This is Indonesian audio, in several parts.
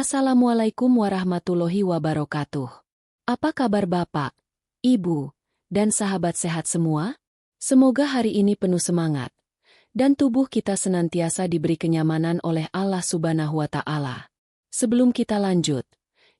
Assalamualaikum warahmatullahi wabarakatuh. Apa kabar Bapak, Ibu, dan sahabat sehat semua? Semoga hari ini penuh semangat, dan tubuh kita senantiasa diberi kenyamanan oleh Allah Subhanahu wa Ta'ala. Sebelum kita lanjut,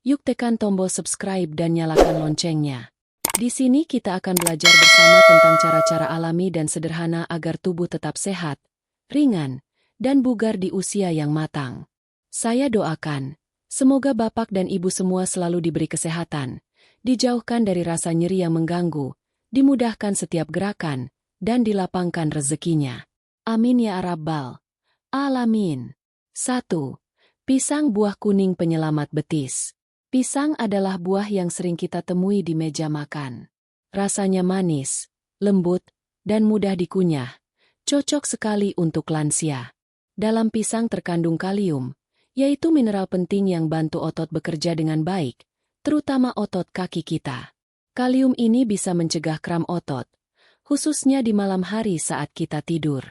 yuk tekan tombol subscribe dan nyalakan loncengnya. Di sini kita akan belajar bersama tentang cara-cara alami dan sederhana agar tubuh tetap sehat, ringan, dan bugar di usia yang matang. Saya doakan, semoga Bapak dan Ibu semua selalu diberi kesehatan, dijauhkan dari rasa nyeri yang mengganggu, dimudahkan setiap gerakan, dan dilapangkan rezekinya. Amin ya Rabbal Alamin. 1. Pisang buah kuning penyelamat betis. Pisang adalah buah yang sering kita temui di meja makan. Rasanya manis, lembut, dan mudah dikunyah. Cocok sekali untuk lansia. Dalam pisang terkandung kalium, yaitu mineral penting yang bantu otot bekerja dengan baik, terutama otot kaki kita. Kalium ini bisa mencegah kram otot, khususnya di malam hari saat kita tidur.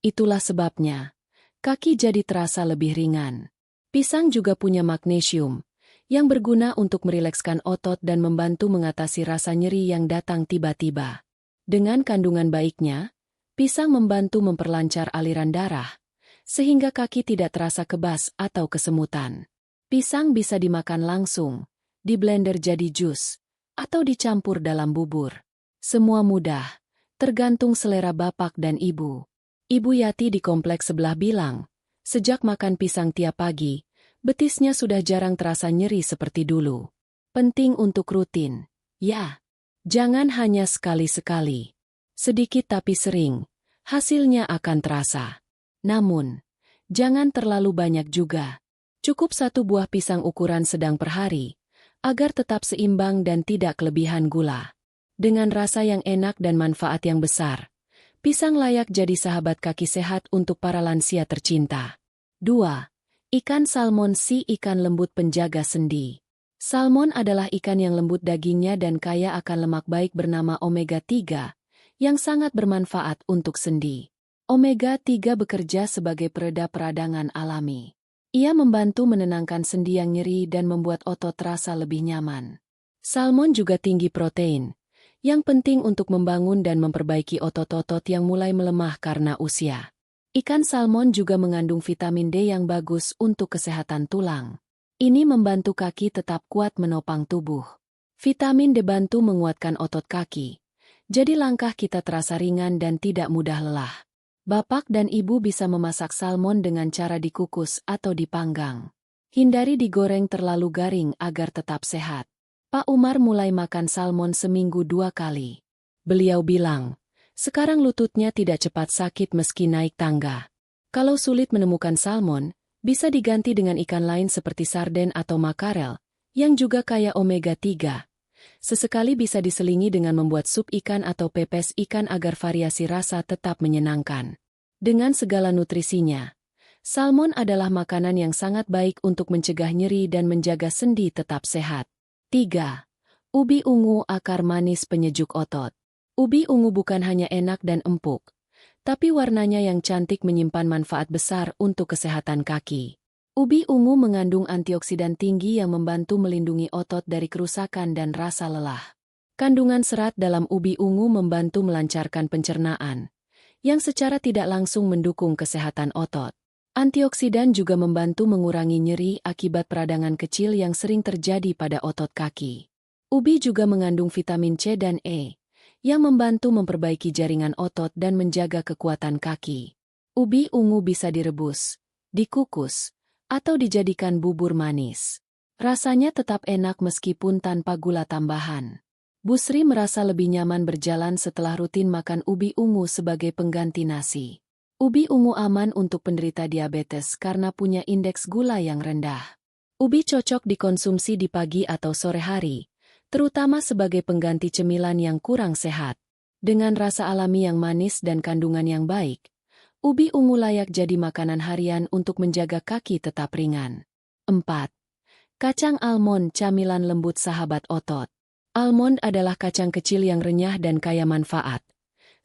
Itulah sebabnya, kaki jadi terasa lebih ringan. Pisang juga punya magnesium, yang berguna untuk merilekskan otot dan membantu mengatasi rasa nyeri yang datang tiba-tiba. Dengan kandungan baiknya, pisang membantu memperlancar aliran darah, sehingga kaki tidak terasa kebas atau kesemutan. Pisang bisa dimakan langsung, diblender jadi jus, atau dicampur dalam bubur. Semua mudah, tergantung selera Bapak dan Ibu. Ibu Yati di kompleks sebelah bilang, sejak makan pisang tiap pagi, betisnya sudah jarang terasa nyeri seperti dulu. Penting untuk rutin, ya. Jangan hanya sekali-sekali. Sedikit tapi sering, hasilnya akan terasa. Namun, jangan terlalu banyak juga. Cukup 1 buah pisang ukuran sedang per hari, agar tetap seimbang dan tidak kelebihan gula. Dengan rasa yang enak dan manfaat yang besar, pisang layak jadi sahabat kaki sehat untuk para lansia tercinta. 2. Ikan salmon. Si ikan lembut penjaga sendi. Salmon adalah ikan yang lembut dagingnya dan kaya akan lemak baik bernama omega 3, yang sangat bermanfaat untuk sendi. Omega 3 bekerja sebagai peredam peradangan alami. Ia membantu menenangkan sendi yang nyeri dan membuat otot terasa lebih nyaman. Salmon juga tinggi protein, yang penting untuk membangun dan memperbaiki otot-otot yang mulai melemah karena usia. Ikan salmon juga mengandung vitamin D yang bagus untuk kesehatan tulang. Ini membantu kaki tetap kuat menopang tubuh. Vitamin D bantu menguatkan otot kaki, jadi langkah kita terasa ringan dan tidak mudah lelah. Bapak dan Ibu bisa memasak salmon dengan cara dikukus atau dipanggang. Hindari digoreng terlalu garing agar tetap sehat. Pak Umar mulai makan salmon seminggu 2 kali. Beliau bilang, sekarang lututnya tidak cepat sakit meski naik tangga. Kalau sulit menemukan salmon, bisa diganti dengan ikan lain seperti sarden atau makarel, yang juga kaya omega 3. Sesekali bisa diselingi dengan membuat sup ikan atau pepes ikan agar variasi rasa tetap menyenangkan. Dengan segala nutrisinya, salmon adalah makanan yang sangat baik untuk mencegah nyeri dan menjaga sendi tetap sehat. 3. Ubi ungu akar manis penyejuk otot. Ubi ungu bukan hanya enak dan empuk, tapi warnanya yang cantik menyimpan manfaat besar untuk kesehatan kaki. Ubi ungu mengandung antioksidan tinggi yang membantu melindungi otot dari kerusakan dan rasa lelah. Kandungan serat dalam ubi ungu membantu melancarkan pencernaan, yang secara tidak langsung mendukung kesehatan otot. Antioksidan juga membantu mengurangi nyeri akibat peradangan kecil yang sering terjadi pada otot kaki. Ubi juga mengandung vitamin C dan E, yang membantu memperbaiki jaringan otot dan menjaga kekuatan kaki. Ubi ungu bisa direbus, dikukus, atau dijadikan bubur manis. Rasanya tetap enak meskipun tanpa gula tambahan. Bu Sri merasa lebih nyaman berjalan setelah rutin makan ubi ungu sebagai pengganti nasi. Ubi ungu aman untuk penderita diabetes karena punya indeks gula yang rendah. Ubi cocok dikonsumsi di pagi atau sore hari, terutama sebagai pengganti cemilan yang kurang sehat. Dengan rasa alami yang manis dan kandungan yang baik, ubi ungu layak jadi makanan harian untuk menjaga kaki tetap ringan. 4. Kacang almond camilan lembut sahabat otot. Almond adalah kacang kecil yang renyah dan kaya manfaat.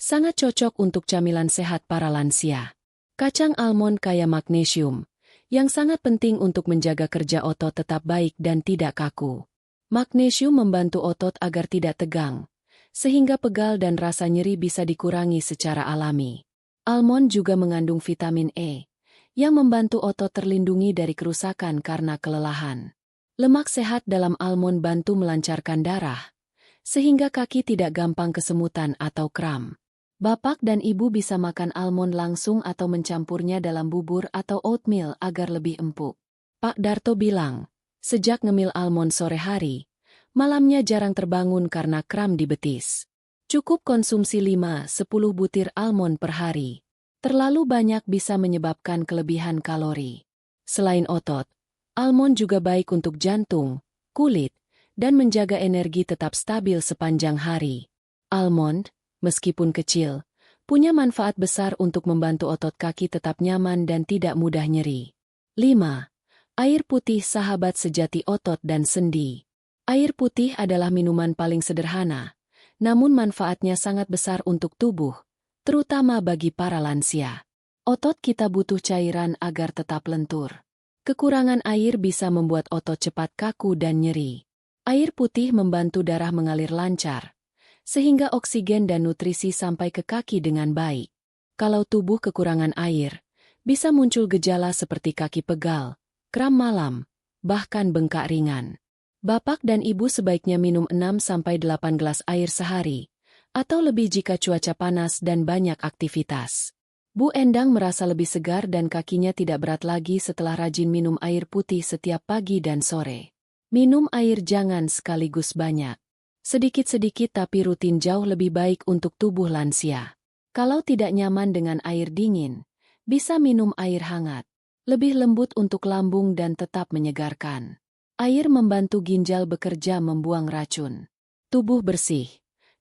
Sangat cocok untuk camilan sehat para lansia. Kacang almond kaya magnesium, yang sangat penting untuk menjaga kerja otot tetap baik dan tidak kaku. Magnesium membantu otot agar tidak tegang, sehingga pegal dan rasa nyeri bisa dikurangi secara alami. Almond juga mengandung vitamin E, yang membantu otot terlindungi dari kerusakan karena kelelahan. Lemak sehat dalam almond bantu melancarkan darah, sehingga kaki tidak gampang kesemutan atau kram. Bapak dan ibu bisa makan almond langsung atau mencampurnya dalam bubur atau oatmeal agar lebih empuk. Pak Darto bilang, sejak ngemil almond sore hari, malamnya jarang terbangun karena kram di betis. Cukup konsumsi 5-10 butir almond per hari. Terlalu banyak bisa menyebabkan kelebihan kalori. Selain otot, almond juga baik untuk jantung, kulit, dan menjaga energi tetap stabil sepanjang hari. Almond, meskipun kecil, punya manfaat besar untuk membantu otot kaki tetap nyaman dan tidak mudah nyeri. 5. Air putih sahabat sejati otot dan sendi. Air putih adalah minuman paling sederhana, namun manfaatnya sangat besar untuk tubuh, terutama bagi para lansia. Otot kita butuh cairan agar tetap lentur. Kekurangan air bisa membuat otot cepat kaku dan nyeri. Air putih membantu darah mengalir lancar, sehingga oksigen dan nutrisi sampai ke kaki dengan baik. Kalau tubuh kekurangan air, bisa muncul gejala seperti kaki pegal, kram malam, bahkan bengkak ringan. Bapak dan ibu sebaiknya minum 6-8 gelas air sehari, atau lebih jika cuaca panas dan banyak aktivitas. Bu Endang merasa lebih segar dan kakinya tidak berat lagi setelah rajin minum air putih setiap pagi dan sore. Minum air jangan sekaligus banyak. Sedikit-sedikit tapi rutin jauh lebih baik untuk tubuh lansia. Kalau tidak nyaman dengan air dingin, bisa minum air hangat. Lebih lembut untuk lambung dan tetap menyegarkan. Air membantu ginjal bekerja membuang racun. Tubuh bersih.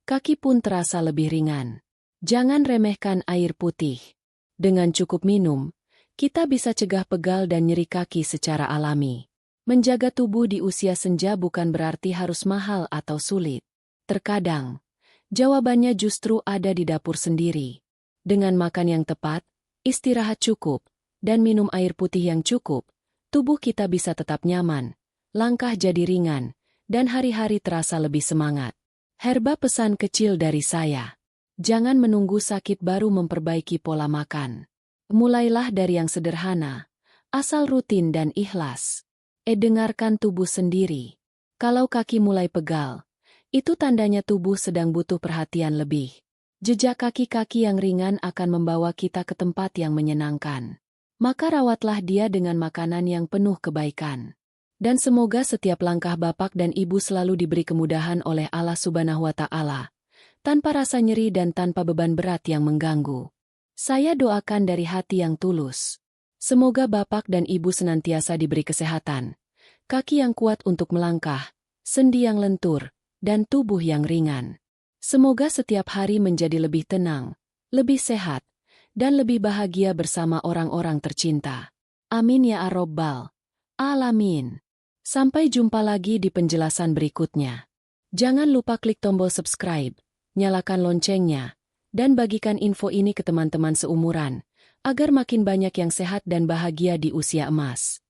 Kaki pun terasa lebih ringan. Jangan remehkan air putih. Dengan cukup minum, kita bisa cegah pegal dan nyeri kaki secara alami. Menjaga tubuh di usia senja bukan berarti harus mahal atau sulit. Terkadang, jawabannya justru ada di dapur sendiri. Dengan makan yang tepat, istirahat cukup, dan minum air putih yang cukup, tubuh kita bisa tetap nyaman, langkah jadi ringan, dan hari-hari terasa lebih semangat. Herba pesan kecil dari saya. Jangan menunggu sakit baru memperbaiki pola makan. Mulailah dari yang sederhana, asal rutin dan ikhlas. Dengarkan tubuh sendiri. Kalau kaki mulai pegal, itu tandanya tubuh sedang butuh perhatian lebih. Jejak kaki-kaki yang ringan akan membawa kita ke tempat yang menyenangkan. Maka rawatlah dia dengan makanan yang penuh kebaikan. Dan semoga setiap langkah bapak dan ibu selalu diberi kemudahan oleh Allah Subhanahu wa Ta'ala, tanpa rasa nyeri dan tanpa beban berat yang mengganggu. Saya doakan dari hati yang tulus. Semoga bapak dan ibu senantiasa diberi kesehatan, kaki yang kuat untuk melangkah, sendi yang lentur, dan tubuh yang ringan. Semoga setiap hari menjadi lebih tenang, lebih sehat, dan lebih bahagia bersama orang-orang tercinta. Amin ya Rabbal Alamin. Sampai jumpa lagi di penjelasan berikutnya. Jangan lupa klik tombol subscribe, nyalakan loncengnya, dan bagikan info ini ke teman-teman seumuran, agar makin banyak yang sehat dan bahagia di usia emas.